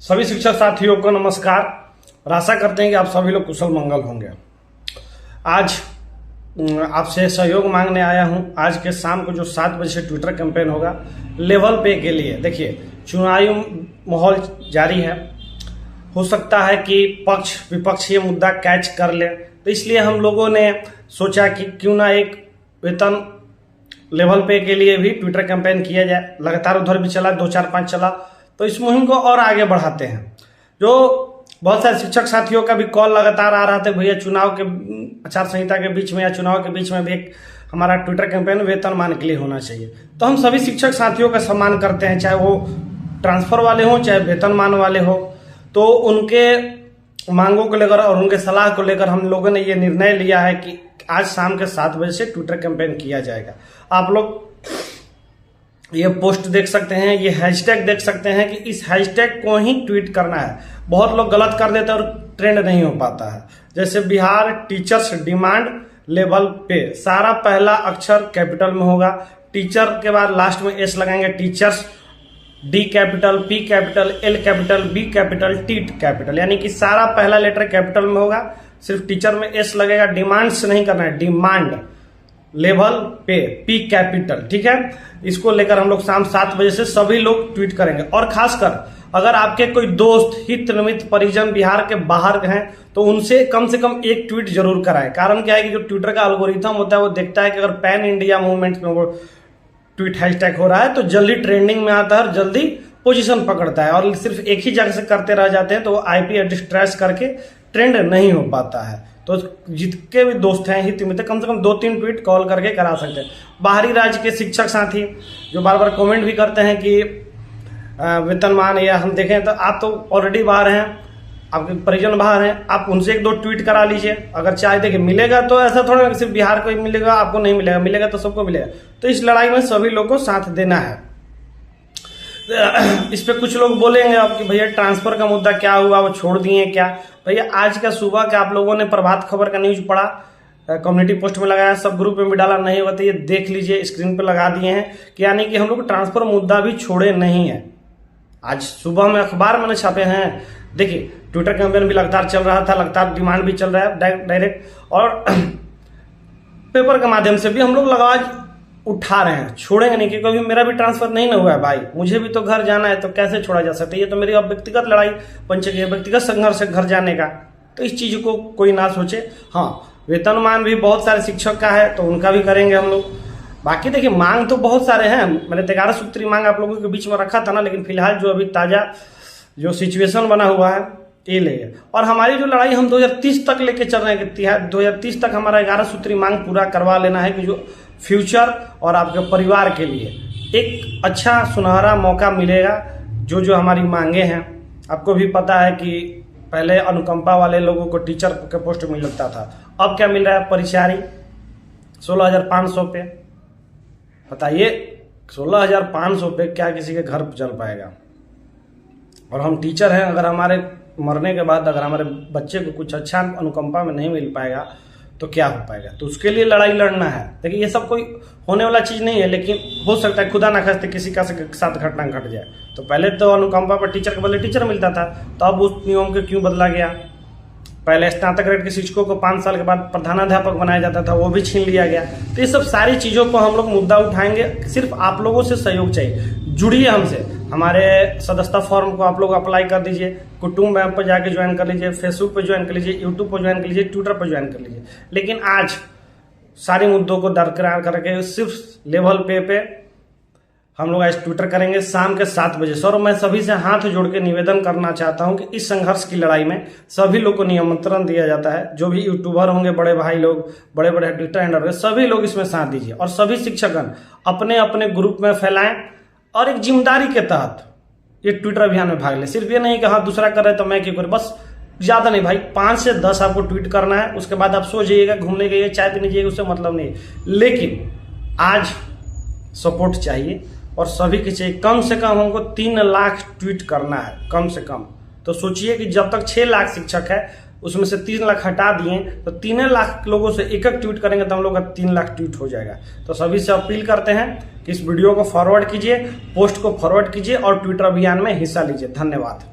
सभी शिक्षक साथियों को नमस्कार और आशा करते हैं कि आप सभी लोग कुशल मंगल होंगे। आज आपसे सहयोग मांगने आया हूं। आज के शाम को जो 7 बजे से ट्विटर कैंपेन होगा लेवल पे के लिए। देखिए, चुनावी माहौल जारी है, हो सकता है कि पक्ष विपक्ष ये मुद्दा कैच कर ले, तो इसलिए हम लोगों ने सोचा कि क्यों ना एक वेतन लेवल पे के लिए भी ट्विटर कैंपेन किया जाए। लगातार उधर भी चला, 2 4 5 चला, तो इस मुहिम को और आगे बढ़ाते हैं। जो बहुत सारे शिक्षक साथियों का भी कॉल लगातार आ रहा था, भैया चुनाव के आचार संहिता के बीच में या चुनाव के बीच में भी एक हमारा ट्विटर कैंपेन वेतनमान के लिए होना चाहिए। तो हम सभी शिक्षक साथियों का सम्मान करते हैं, चाहे वो ट्रांसफर वाले हों चाहे वेतनमान वाले हो। तो उनके मांगों को लेकर और उनके सलाह को लेकर हम लोगों ने ये निर्णय लिया है कि आज शाम के 7 बजे से ट्विटर कैंपेन किया जाएगा। आप लोग ये पोस्ट देख सकते हैं, ये हैशटैग देख सकते हैं कि इस हैशटैग को ही ट्वीट करना है। बहुत लोग गलत कर देते हैं और ट्रेंड नहीं हो पाता है। जैसे बिहार टीचर्स डिमांड लेवल पे, सारा पहला अक्षर कैपिटल में होगा, टीचर के बाद लास्ट में एस लगाएंगे, teachers, D capital, P capital, L capital, B capital, T capital, यानी कि सारा पहला लेटर कैपिटल में होगा, सिर्फ टीचर में एस लगेगा। डिमांड्स नहीं करना है, डिमांड लेवल पे, पी कैपिटल, ठीक है। इसको लेकर हम लोग शाम 7 बजे से सभी लोग ट्वीट करेंगे। और खासकर अगर आपके कोई दोस्त, हित, निमित, परिजन बिहार के बाहर हैं तो उनसे कम से कम एक ट्वीट जरूर कराएं। कारण क्या है कि जो ट्विटर का एल्गोरिथम होता है वो देखता है कि अगर पैन इंडिया मूवमेंट में वो ट्वीट हैशटैग हो रहा है तो जल्दी ट्रेंडिंग में आता है और जल्दी पोजीशन पकड़ता है। और सिर्फ एक ही जगह से करते रह जाते हैं तो वो आईपी एड्रेस ट्रेस करके ट्रेंड नहीं हो पाता है। तो जितने भी दोस्त हैं, हित मित्र, कम से कम 2-3 ट्वीट कॉल करके करा सकते हैं। बाहरी राज्य के शिक्षक साथी जो बार बार कमेंट भी करते हैं कि वेतनमान या हम देखें, तो आप तो ऑलरेडी बाहर हैं, आपके परिजन बाहर हैं, आप उनसे 1-2 ट्वीट करा लीजिए। अगर चाहे देखिए मिलेगा तो ऐसा थोड़ा सिर्फ बिहार को ही मिलेगा, आपको नहीं मिलेगा, मिलेगा तो सबको मिलेगा। तो इस लड़ाई में सभी लोगों को साथ देना है। इस पे कुछ लोग बोलेंगे आप कि भैया ट्रांसफर का मुद्दा क्या हुआ, वो छोड़ दिए क्या? भैया आज का सुबह का आप लोगों ने प्रभात खबर का न्यूज पढ़ा, कम्युनिटी पोस्ट में लगाया, सब ग्रुप में भी डाला, नहीं होता तो ये देख लीजिए, स्क्रीन पे लगा दिए हैं कि यानी कि हम लोग ट्रांसफर मुद्दा भी छोड़े नहीं है। आज सुबह में अखबार मैंने छापे हैं। देखिए, ट्विटर कैंपेन भी लगातार चल रहा था, लगातार डिमांड भी चल रहा है डायरेक्ट, और पेपर के माध्यम से भी हम लोग आवाज उठा रहे हैं। छोड़ेंगे नहीं, क्योंकि मेरा भी ट्रांसफर नहीं ना हुआ है भाई, मुझे भी तो घर जाना है, तो कैसे छोड़ा जा सकता है? ये तो मेरी अब व्यक्तिगत लड़ाई बन चुकी है, व्यक्तिगत संघर्ष है घर जाने का। तो इस चीज को कोई ना सोचे। हाँ, वेतनमान भी बहुत सारे शिक्षक का है तो उनका भी करेंगे हम लोग। बाकी देखिए, मांग तो बहुत सारे हैं। मैंने 11 सूत्री मांग आप लोगों के बीच में रखा था ना, लेकिन फिलहाल जो अभी ताजा जो सिचुएशन बना हुआ है ये ले। और हमारी जो लड़ाई हम 2030 तक लेके चल रहे हैं, 2030 तक हमारा 11 सूत्री मांग पूरा करवा लेना है, कि जो फ्यूचर और आपके परिवार के लिए एक अच्छा सुनहरा मौका मिलेगा। जो जो हमारी मांगे हैं, आपको भी पता है कि पहले अनुकंपा वाले लोगों को टीचर के पोस्ट मिल लगता था, अब क्या मिल रहा है? परिचारी 16,500 पे। बताइए, 16,500 पे क्या किसी के घर चल पाएगा? और हम टीचर हैं, अगर हमारे मरने के बाद अगर हमारे बच्चे को कुछ अच्छा अनुकंपा में नहीं मिल पाएगा तो क्या हो पाएगा? तो उसके लिए लड़ाई लड़ना है। देखिए, ये सब कोई होने वाला चीज नहीं है, लेकिन हो सकता है खुदा ना खास्ते किसी का साथ घटना घट जाए। तो पहले तो अनुकंपा पर टीचर के बदले टीचर मिलता था, तो अब उस नियम को क्यों बदला गया? पहले स्नातक ग्रेड के शिक्षकों को 5 साल के बाद प्रधानाध्यापक बनाया जाता था, वो भी छीन लिया गया। तो ये सब सारी चीजों को हम लोग मुद्दा उठाएंगे। सिर्फ आप लोगों से सहयोग चाहिए, जुड़िए हमसे। हमारे सदस्यता फॉर्म को आप लोग अप्लाई कर दीजिए, कुटुंब ऐप पर जाके ज्वाइन कर लीजिए, फेसबुक पर ज्वाइन कर लीजिए, यूट्यूब पर ज्वाइन कर लीजिए, ट्विटर पर ज्वाइन कर लीजिए। लेकिन आज सारे मुद्दों को दरकिनार करके सिर्फ लेवल पे हम लोग आज ट्विटर करेंगे शाम के 7 बजे से। और मैं सभी से हाथ जोड़ के निवेदन करना चाहता हूं कि इस संघर्ष की लड़ाई में सभी लोग को निमंत्रण दिया जाता है। जो भी यूट्यूबर होंगे, बड़े भाई लोग, बड़े बड़े ट्विटर हैंडलर, सभी लोग इसमें साथ दीजिए। और सभी शिक्षकगण अपने अपने ग्रुप में फैलाएं और एक जिम्मेदारी के तहत ये ट्विटर अभियान में भाग ले। सिर्फ ये नहीं कि हाँ दूसरा कर रहे तो मैं क्यों करूं, बस ज्यादा नहीं भाई, 5 से 10 आपको ट्वीट करना है। उसके बाद आप सो जाइएगा, घूमने गइए, चाय पीने जाइएगा, उससे मतलब नहीं। लेकिन आज सपोर्ट चाहिए और सभी के चाहिए। कम से कम हमको 3 लाख ट्वीट करना है, कम से कम। तो सोचिए कि जब तक 6 लाख शिक्षक है, उसमें से 3 लाख हटा दिए तो 3 लाख लोगों से एक ट्वीट करेंगे तो हम लोग का 3 लाख ट्वीट हो जाएगा। तो सभी से अपील करते हैं कि इस वीडियो को फॉरवर्ड कीजिए, पोस्ट को फॉरवर्ड कीजिए और ट्विटर अभियान में हिस्सा लीजिए। धन्यवाद।